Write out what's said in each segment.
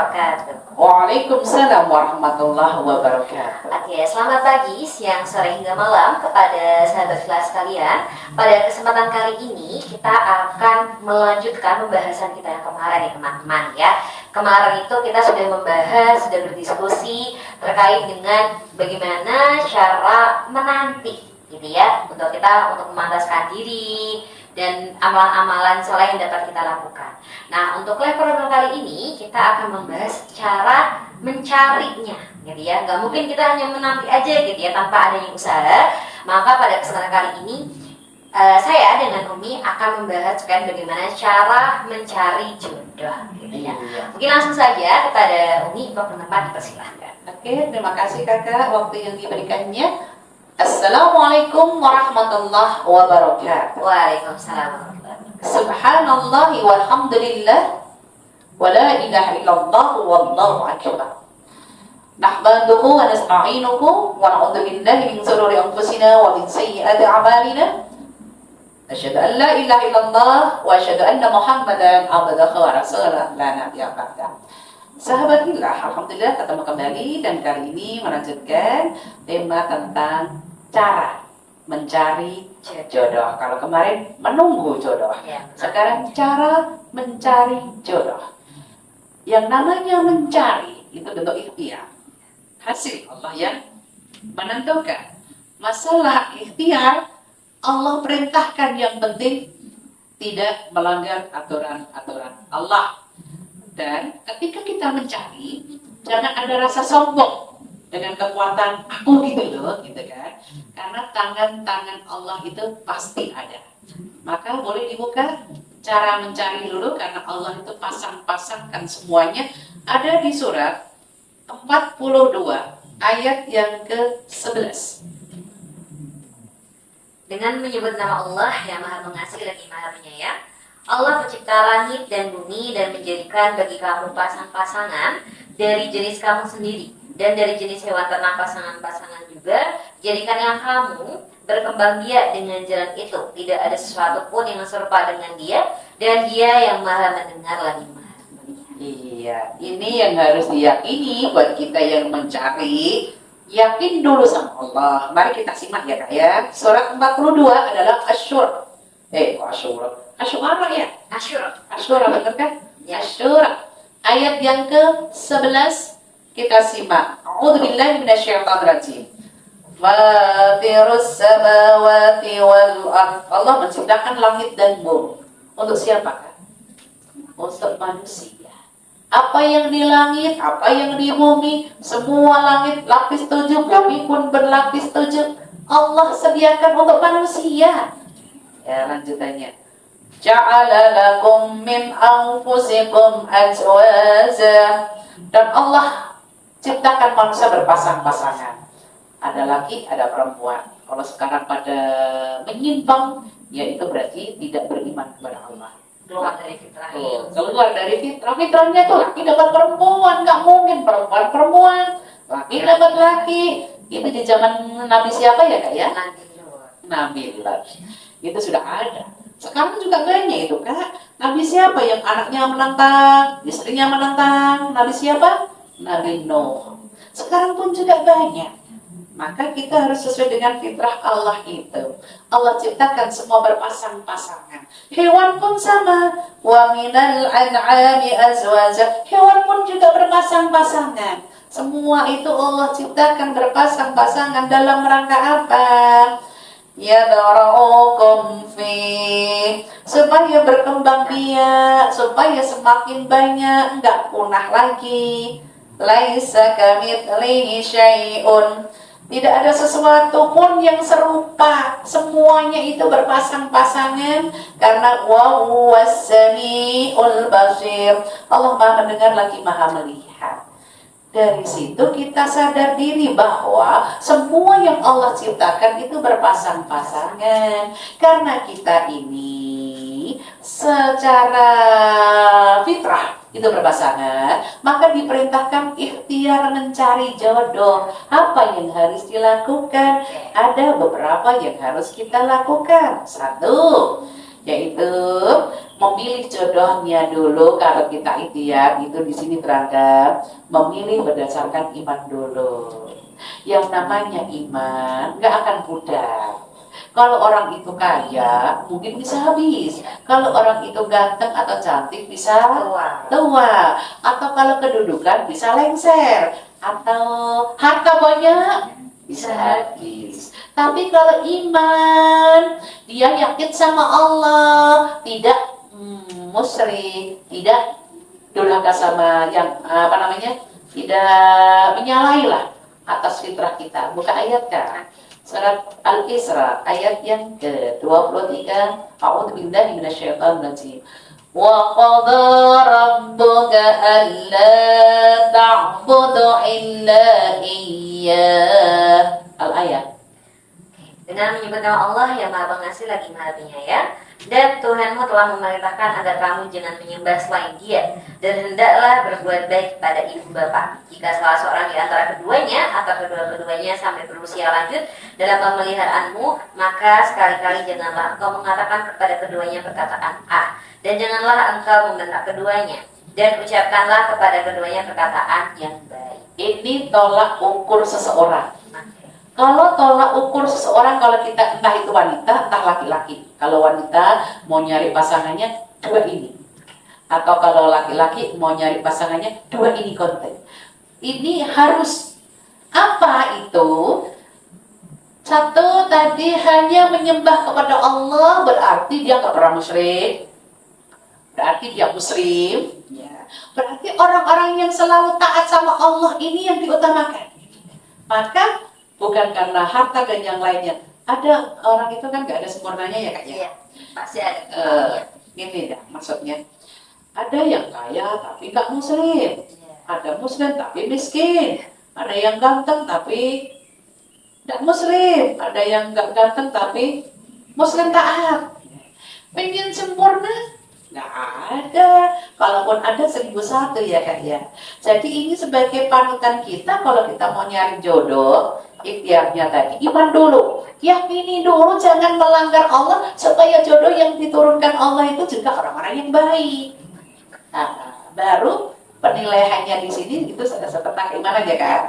wabarakatuh. Waalaikumsalam warahmatullahi wabarakatuh. Oke, selamat pagi, siang, sore hingga malam kepada sahabat kelas sekalian. Pada kesempatan kali ini kita akan melanjutkan pembahasan kita yang kemarin ya teman-teman ya. Kemarin itu kita sudah membahas, sudah berdiskusi terkait dengan bagaimana cara menanti gitu ya, untuk memantaskan diri dan amalan-amalan soleh yang dapat kita lakukan. Nah, untuk level kali ini kita akan membahas cara mencarinya, gitu ya. Nggak mungkin kita hanya menanti aja gitu ya tanpa adanya usaha. Maka pada kesempatan kali ini saya dengan Umi akan membahas bagaimana cara mencari jodoh, gitu ya. Mungkin langsung saja kepada Umi, waktu tempat dipersilahkan. Oke, terima kasih kakak waktu yang diberikannya. Assalamualaikum warahmatullahi wabarakatuh. Waalaikumsalam warahmatullahi wabarakatuh. Subhanallah walhamdulillah wa la ilaha illallah wallahu akbar. Nahmaduhu wa nasta'inuhu wa na'udzu billahi min shururi anfusina wa min sayyiati a'malina. Asyhadu an la ilaha illallah wa asyhadu anna Muhammadan abduhu wa rasuluhu la nabiyya ba'dah. Sahabat Hillah, alhamdulillah ketemu kembali dan kali ini melanjutkan tema tentang cara mencari jodoh. Kalau kemarin menunggu jodoh, sekarang cara mencari jodoh. Yang namanya mencari itu bentuk ikhtiar. Hasil Allah yang menentukan. Masalah ikhtiar, Allah perintahkan yang penting tidak melanggar aturan-aturan Allah. Dan ketika kita mencari, jangan ada rasa sombong dengan kekuatan aku gitu loh, gitu kan. Karena tangan-tangan Allah itu pasti ada. Maka boleh dibuka cara mencari dulu, karena Allah itu pasang-pasangkan semuanya. Ada di surat 42 ayat yang ke-11. Dengan menyebut nama Allah yang Maha Pengasih lagi Maha Penyayang, Allah pencipta langit dan bumi dan menjadikan bagi kamu pasang-pasangan dari jenis kamu sendiri dan dari jenis hewan ternak pasangan-pasangan juga. Jadikanlah kamu berkembang biak dengan jalan itu. Tidak ada sesuatu pun yang serupa dengan dia, dan dia yang Maha mendengar lagi Maha melihat. Iya, ini yang harus diyakini buat kita yang mencari. Yakin dulu sama Allah. Mari kita simak ya kak ya. Surat 42 adalah Asyura. Asyura ya? Asyura benar kan? Ya. Asyura. Ayat yang ke-11 kita simak. A'udzubillahi minasyaitonirrajim. Fatirus samawati wal ardh. Allah menciptakan langit dan bumi. Untuk siapa kan? Untuk manusia. Apa yang di langit, apa yang di bumi, semua langit lapis 7, bumi pun berlapis 7. Allah sediakan untuk manusia. Ya, lanjutannya. Ja'ala lakum min anfusikum azwaja. Dan Allah ciptakan manusia berpasang-pasangan. Ada laki, ada perempuan. Kalau sekarang pada menyimpang, ya itu berarti tidak beriman kepada Allah. Keluar dari fitrah. Keluar dari fitrah. Fitrahnya tuh laki dapat perempuan, nggak mungkin perempuan. Laki dapat laki. Itu di zaman Nabi siapa ya kak ya? Nabi Lot. Itu sudah ada. Sekarang juga banyak itu kak. Nabi siapa yang anaknya menentang, istrinya menentang? Nabi siapa? Nabi Nuh. Sekarang pun juga banyak. Maka kita harus sesuai dengan fitrah Allah itu. Allah ciptakan semua berpasang-pasangan. Hewan pun sama. Wa minal an'ami azwaja. Hewan pun juga berpasang-pasangan. Semua itu Allah ciptakan berpasang-pasangan dalam rangka apa? Yadra'ukum fi, supaya berkembang biak, supaya semakin banyak, enggak punah lagi. Laisa kamitslihi syai'un, tidak ada sesuatu pun yang serupa. Semuanya itu berpasang-pasangan karena wa huwas samiul basir. Allah Maha mendengar lagi Maha melihat. Dari situ kita sadar diri bahwa semua yang Allah ciptakan itu berpasang-pasangan. Karena kita ini secara fitrah itu berpasangan, maka diperintahkan ikhtiar mencari jodoh. Apa yang harus dilakukan? Ada beberapa yang harus kita lakukan. Satu, yaitu memilih jodohnya dulu. Kalau kita ikhtiar itu di sini berangkat memilih berdasarkan iman dulu. Yang namanya iman nggak akan pudar. Kalau orang itu kaya, mungkin bisa habis. Kalau orang itu ganteng atau cantik, bisa tua. Atau kalau kedudukan, bisa lengser. Atau harta banyak, bisa habis. Tapi kalau iman, dia yakin sama Allah, tidak musyrik, tidak durhaka sama yang tidak menyalailah atas fitrah kita. Buka ayat kan? Surat Al-Isra ayat yang ke-23. A'udzu billahi minasyaitonir rajim. Wa qadara rabbuka alla ta'budu illa iyyah. Al-ayat. Dengan menyebut nama Allah yang Maha Pengasih lagi Maha Penyayang, dan Tuhanmu telah memerintahkan agar kamu jangan menyembah selain Dia, dan hendaklah berbuat baik pada ibu bapak. Jika salah seorang di antara keduanya atau kedua-keduanya sampai berusia lanjut dalam pemeliharaanmu, maka sekali-kali janganlah engkau mengatakan kepada keduanya perkataan A, dan janganlah engkau membentak keduanya, dan ucapkanlah kepada keduanya perkataan yang baik. Ini tolak ukur seseorang. Kalau tolak ukur seseorang, kalau kita entah itu wanita, entah laki-laki. Kalau wanita mau nyari pasangannya, dua ini. Atau kalau laki-laki mau nyari pasangannya, dua ini konten. Ini harus. Apa itu? Satu, tadi hanya menyembah kepada Allah, berarti dia nggak pernah musyrik. Berarti dia muslim. Ya. Berarti orang-orang yang selalu taat sama Allah ini yang diutamakan. Maka bukan karena harta dan yang lainnya. Ada orang itu kan nggak ada sempurnanya ya Kak ya. Iya, pasti ada. Gini dah maksudnya. Ada yang kaya tapi nggak muslim. Ada muslim tapi miskin. Ada yang ganteng tapi nggak muslim. Ada yang nggak ganteng tapi muslim taat. Pengen sempurna? Nggak ada. Kalaupun ada 1001 ya Kak ya. Jadi ini sebagai panutan kita kalau kita mau nyari jodoh, ikhtiarnya tadi iman dulu, yakini dulu, jangan melanggar Allah supaya jodoh yang diturunkan Allah itu juga orang-orang yang baik. Nah, baru penilaiannya di sini itu setelah keimanan ya kan.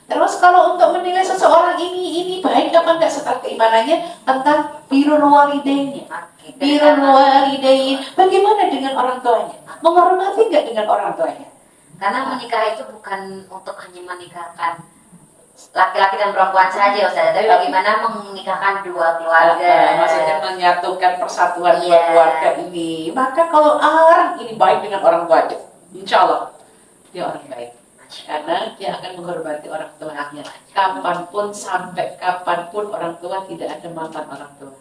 Terus kalau untuk menilai seseorang ini baik apa enggak setelah keimanannya, tentang birrul walidainnya. Birrul walidain, bagaimana dengan orang tuanya? Menghormati enggak dengan orang tuanya? Karena menikah itu bukan untuk hanya menikahkan laki-laki dan perempuan saja Ustaz, tapi bagaimana menikahkan dua keluarga. Maksudnya menyatukan persatuan dua keluarga ini. Maka kalau orang ini baik dengan orang tuanya, insya Allah dia orang baik. Karena dia akan menghormati orang tuanya. Kapanpun, sampai kapanpun orang tua tidak ada mantan orang tua.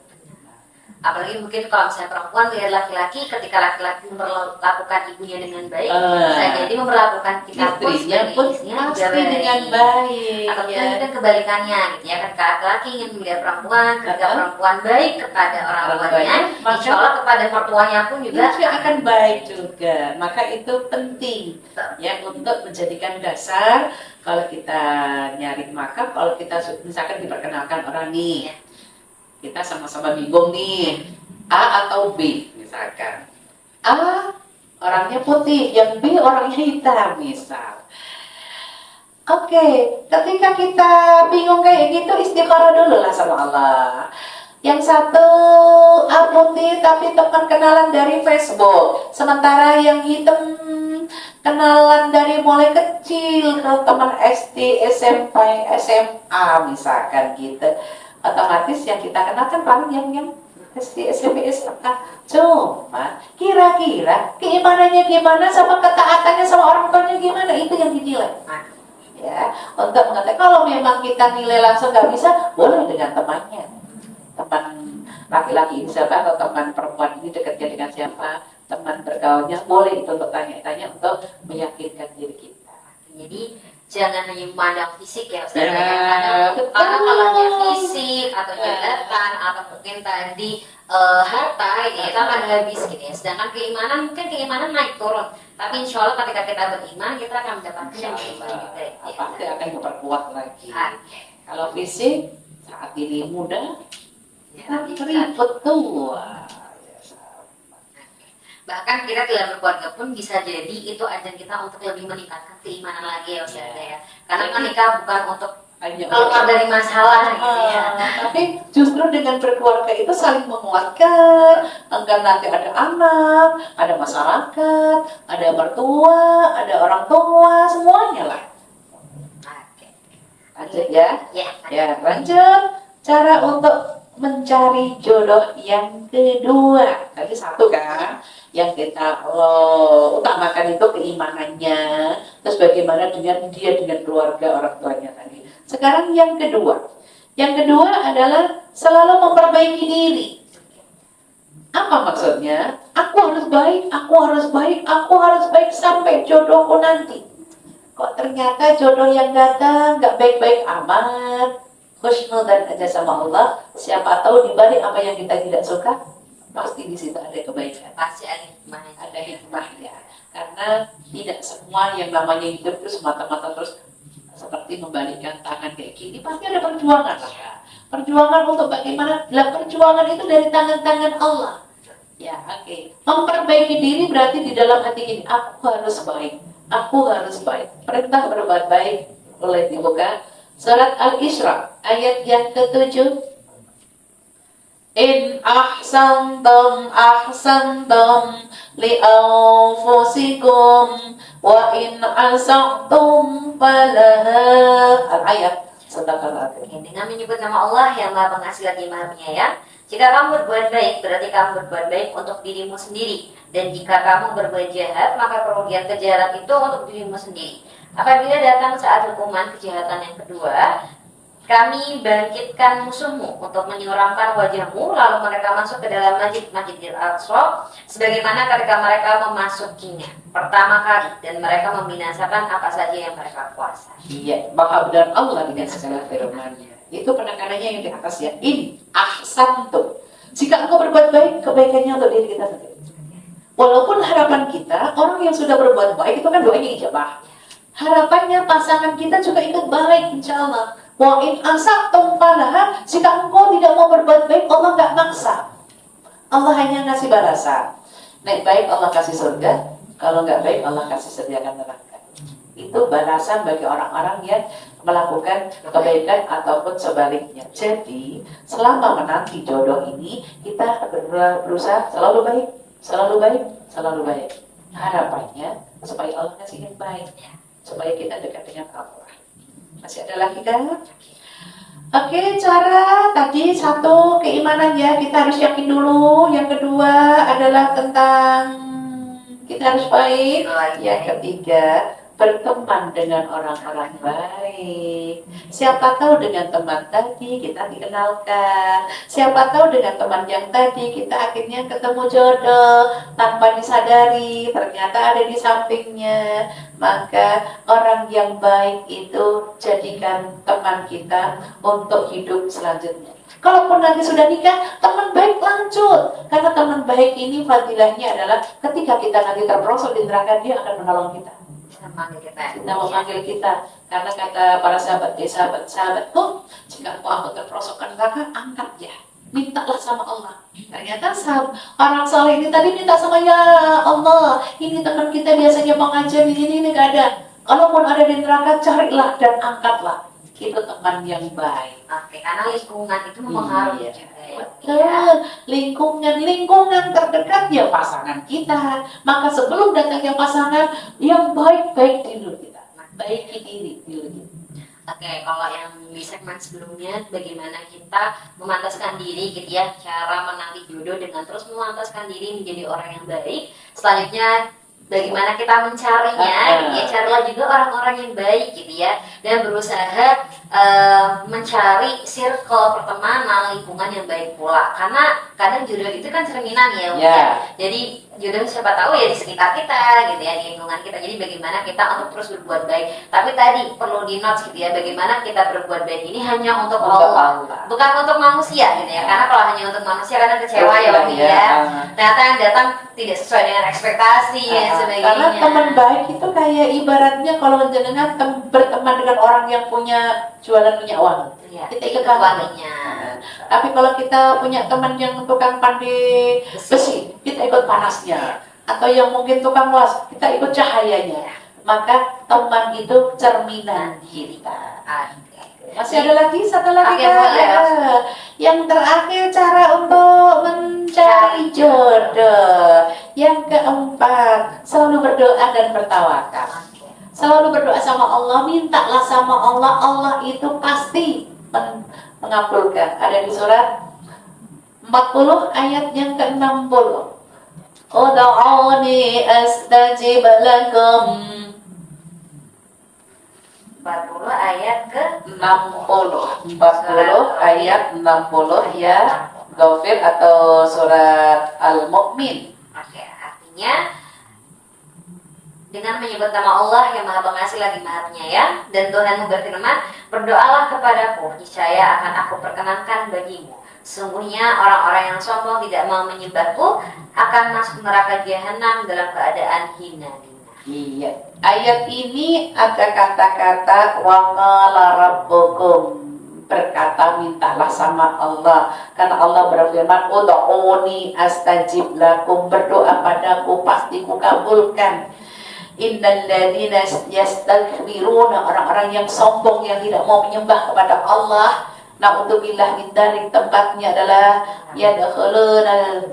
Apalagi mungkin kalau misalnya perempuan melihat laki-laki, ketika laki-laki memperlakukan ibunya dengan baik, bisa jadi memperlakukan kita pun sebagai istrinya juga dengan baik. Atau mungkin kebalikannya, gitu ya kan, laki-laki ingin melihat perempuan, ketika perempuan baik kepada orang tuanya, insya Allah kepada mertuanya pun juga akan baik juga. Maka itu penting ya untuk menjadikan dasar kalau kita nyari. Maka kalau kita misalkan diperkenalkan orang nih, kita sama-sama bingung nih, A atau B misalkan. A orangnya putih, yang B orangnya hitam misal. Oke, ketika kita bingung kayak gitu, istikharah dulu lah sama Allah. Yang satu A putih tapi teman kenalan dari Facebook, sementara yang hitam kenalan dari mulai kecil ke teman SD, SMP, SMA misalkan gitu. Otomatis yang kita kenal kan paling yang SD, SMP, SMA. Cuma kira-kira keimanannya gimana, sama ketaatannya sama orang tuanya gimana, itu yang dinilai. Ya, untuk mengatakan kalau memang kita nilai langsung nggak bisa, boleh dengan temannya. Teman laki-laki ini siapa, atau teman perempuan ini dekatnya dengan siapa, teman bergaulnya, boleh itu untuk tanya-tanya untuk meyakinkan diri kita. Jadi jangan hanya memandang fisik ya Ustaz. Karena kalau hanya fisik atau jabatan atau mungkin tadi harta ini itu akan habis gitu ya. Sedangkan keimanan, mungkin keimanan naik turun, tapi insya Allah ketika kita beriman kita akan mendapatkan yang juga ya. Pasti akan diperkuat lagi. Kalau fisik saat ini muda, ribet tua. Bahkan kita dalam berkeluarga pun bisa jadi itu ajang kita untuk lebih meningkatkan keimanan lagi ya Ustaz ya. Karena menikah bukan untuk keluar dari masalah gitu ya. Tapi justru dengan berkeluarga itu saling menguatkan, agar nanti ada anak, ada masyarakat, ada mertua, ada orang tua, semuanya lah. Oke. Lanjut ya. Ya. Ya, lanjut. Cara untuk mencari jodoh yang kedua. Tadi satu kan, yang kita utamakan itu keimanannya. Terus bagaimana dengan dia dengan keluarga orang tuanya tadi. Sekarang yang kedua. Yang kedua adalah selalu memperbaiki diri. Apa maksudnya? Aku harus baik, aku harus baik, aku harus baik sampai jodohku nanti. Kok ternyata jodoh yang datang gak baik-baik amat, husnudan aja sama Allah. Siapa tahu dibalik apa yang kita tidak suka, pasti di situ ada kebaikan. Pasti ada hikmahnya. Ada hikmahnya. Karena tidak semua yang namanya hidup itu semata-mata terus seperti membalikkan tangan kayak gini. Pasti ada perjuangan lah ya. Perjuangan untuk bagaimana? Perjuangan itu dari tangan-tangan Allah. Ya, oke. Memperbaiki diri berarti di dalam hati ini, aku harus baik. Aku harus baik. Perintah berbuat baik boleh dibuka. Surat Al-Isra ayat yang ke-7. In ahsantum ahsantum li anfusikum wa in asatum falaha. Al-ayat. Oke, dengan menyebut nama Allah yang Maha Pengasih lagi Maha Penyayang. Jika kamu berbuat baik, berarti kamu berbuat baik untuk dirimu sendiri. Dan jika kamu berbuat jahat, maka kerugian kejahatan itu untuk dirimu sendiri. Apabila datang saat hukuman kejahatan yang kedua, kami bangkitkan musuhmu untuk menyuramkan wajahmu, lalu mereka masuk ke dalam Masjidil Aqsa, sebagaimana ketika mereka memasukinya pertama kali, dan mereka membinasakan apa saja yang mereka kuasai. Iya, Maha benar Allah dengan segala firman-Nya. Itu penekanannya yang di atas ya. Ini ahsantum. Jika engkau berbuat baik, kebaikannya untuk diri kita sendiri. Walaupun harapan kita, orang yang sudah berbuat baik itu kan doanya ijabah. Harapannya pasangan kita juga ikut baik, insya Allah. Wa in asatum falaha. Jika engkau tidak mau berbuat baik, Allah nggak maksa. Allah hanya ngasih balasan. Naik baik Allah kasih surga, kalau nggak baik Allah kasih sediakan neraka. Itu balasan bagi orang-orang yang melakukan kebaikan ataupun sebaliknya. Jadi selama menanti jodoh ini kita berusaha selalu baik, selalu baik, selalu baik. Harapannya supaya Allah kasih yang baik, supaya kita dekat dengan Allah. Masih ada lagi kan? Oke, cara tadi satu keimanan ya, kita harus yakin dulu. Yang kedua adalah tentang kita harus baik. Yang ketiga, berteman dengan orang-orang baik. Siapa tahu dengan teman tadi kita dikenalkan. Siapa tahu dengan teman yang tadi kita akhirnya ketemu jodoh tanpa disadari, ternyata ada di sampingnya. Maka orang yang baik itu jadikan teman kita untuk hidup selanjutnya. Kalaupun nanti sudah nikah, teman baik lanjut. Karena teman baik ini fadilahnya adalah ketika kita nanti terperosok di neraka, dia akan menolong kita. Kita memanggil kita. Karena kata para sahabat, sahabatku, jika aku terperosok ke neraka, angkat ya, mintalah sama Allah. Ternyata orang soleh ini tadi minta sama ya Allah, ini teman kita biasanya pengajar ini gak ada. Kalaupun ada di neraka, carilah dan angkatlah. Itu teman yang baik. Oke, karena lingkungan itu mempengaruhi juga ya. Betul, lingkungan terdekat ya pasangan kita. Maka sebelum datangnya pasangan, yang baik-baik dulu kita. Baiki diri dulu kita. Oke, kalau yang di segmen sebelumnya bagaimana kita memantaskan diri gitu ya, cara menanti jodoh dengan terus memantaskan diri menjadi orang yang baik. Selanjutnya bagaimana kita mencarinya, gitu ya, carilah juga orang-orang yang baik gitu ya, dan berusaha mencari circle pertemanan, lingkungan yang baik pula. Karena kadang jodoh itu kan cerminan ya, jadi jodoh siapa tahu ya di sekitar kita gitu ya, di lingkungan kita. Jadi bagaimana kita untuk terus berbuat baik. Tapi tadi perlu di notes gitu ya, bagaimana kita berbuat baik ini hanya untuk Allah, bukan untuk manusia gitu ya. Karena kalau hanya untuk manusia kadang kecewa ya Om ya. Ternyata yang datang tidak sesuai dengan ekspektasi dan sebagainya. Karena teman baik itu kayak ibaratnya kalau jenengan berteman dengan orang yang punya jualan minyak wangi, kita ikut wanginya. Tapi kalau kita punya teman yang tukang pandai besi, kita ikut panasnya. atau yang mungkin tukang las, kita ikut cahayanya. Maka teman itu cerminan kita. Masih ada lagi satu lagi Kak. Yang terakhir cara untuk mencari jodoh. Yang keempat, selalu berdoa dan bertawakal. Selalu berdoa sama Allah, mintalah sama Allah, Allah itu pasti mengabulkan. Ada di surat 40 ayat yang ke-60. Ud'uni astajib lakum. 40 ayat ke 60 ayat 60 ya, Ghafir atau surat Al-Mu'min. Oke, artinya dengan menyebut nama Allah yang Maha Pengasih lagi Maha Penyayang, dan Tuhanmu berfirman, berdoalah kepadaku, niscaya akan aku perkenankan bagimu. Sungguhnya orang-orang yang sombong tidak mau menyembahku akan masuk neraka jahanam dalam keadaan hina. Iya, ayat ini ada kata-kata wa qala rabbukum, berkata mintalah sama Allah, karena Allah berfirman ud'uni astajib lakum, berdoa padaku pasti kukabulkan. Innal ladzina yastakbiruna, orang-orang yang sombong yang tidak mau menyembah kepada Allah, na'udzubillah min dzalik, tempatnya adalah yadkhuluna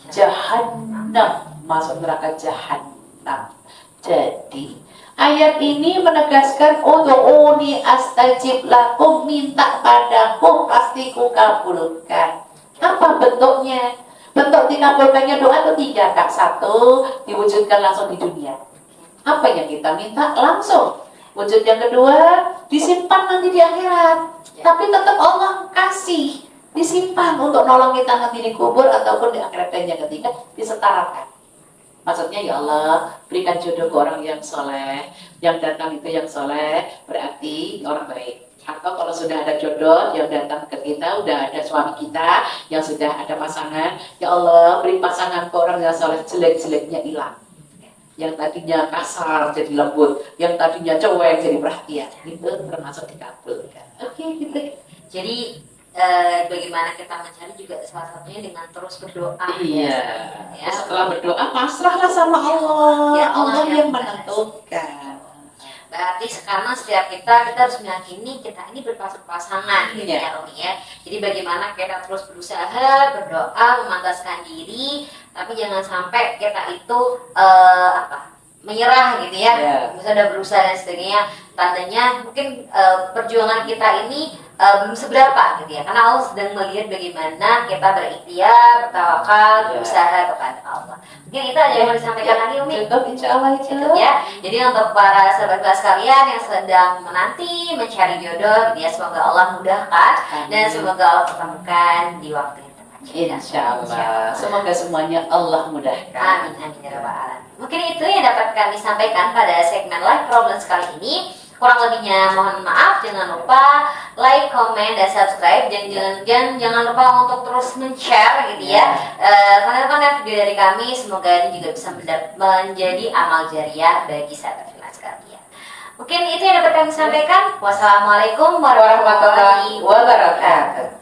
jahannam, masuk neraka jahanam. Jadi ayat ini menegaskan ud'uni astajib lakum, minta padaku pasti kukabulkan. Apa bentuknya? Bentuk dikabulkannya doa itu 3 Kak. 1, diwujudkan langsung di dunia. Apa yang kita minta langsung. Wujud yang kedua, disimpan nanti di akhirat. Tapi tetap Allah kasih, disimpan untuk nolong kita nanti di kubur ataupun di akhirat. Dan yang ketiga, disetarakan. Maksudnya ya Allah, berikan jodoh ke orang yang soleh, yang datang itu yang soleh, berarti orang baik. Atau kalau sudah ada jodoh yang datang ke kita, udah ada suami kita yang sudah ada pasangan, ya Allah beri pasangan ke orang yang soleh, jelek-jeleknya hilang. Yang tadinya kasar jadi lembut, yang tadinya cuek jadi perhatian, itu termasuk dikabulkan. Oke, gitu. Jadi bagaimana kita mencari juga salah satunya dengan terus berdoa. Iya. Ya. Setelah berdoa pasrahlah sama Allah. Ya, Allah yang menentukan. Berarti sekarang setiap kita harus meyakini kita ini berpasangan gitu ya Umi ya. Jadi bagaimana kita terus berusaha berdoa, memantaskan diri, tapi jangan sampai kita itu menyerah gitu ya. Sudah berusaha dan sebagainya. Tandanya mungkin perjuangan kita ini belum seberapa gitu ya, karena Allah sedang melihat bagaimana kita berikhtiar, bertawakal, berusaha kepada Allah. Mungkin itu aja yang mau disampaikan lagi Umi. Insya Allah itu ya. Jadi untuk para sahabat kelas kalian yang sedang menanti mencari jodoh gitu ya, semoga Allah mudahkan. Amin. Dan semoga Allah pertemukan di waktu yang tepat. Insya Allah. Semoga semuanya Allah mudahkan. Amin amin ya rabbal alamin. Mungkin itu yang dapat kami sampaikan pada segmen Live Problems kali ini. Kurang lebihnya mohon maaf, jangan lupa like, comment, dan subscribe, dan jangan lupa untuk terus men-share gitu ya konten-konten video dari kami. Semoga ini juga bisa menjadi amal jariah bagi sahabat freelance kalian. Mungkin itu yang dapat kami sampaikan. Wassalamualaikum warahmatullahi wabarakatuh.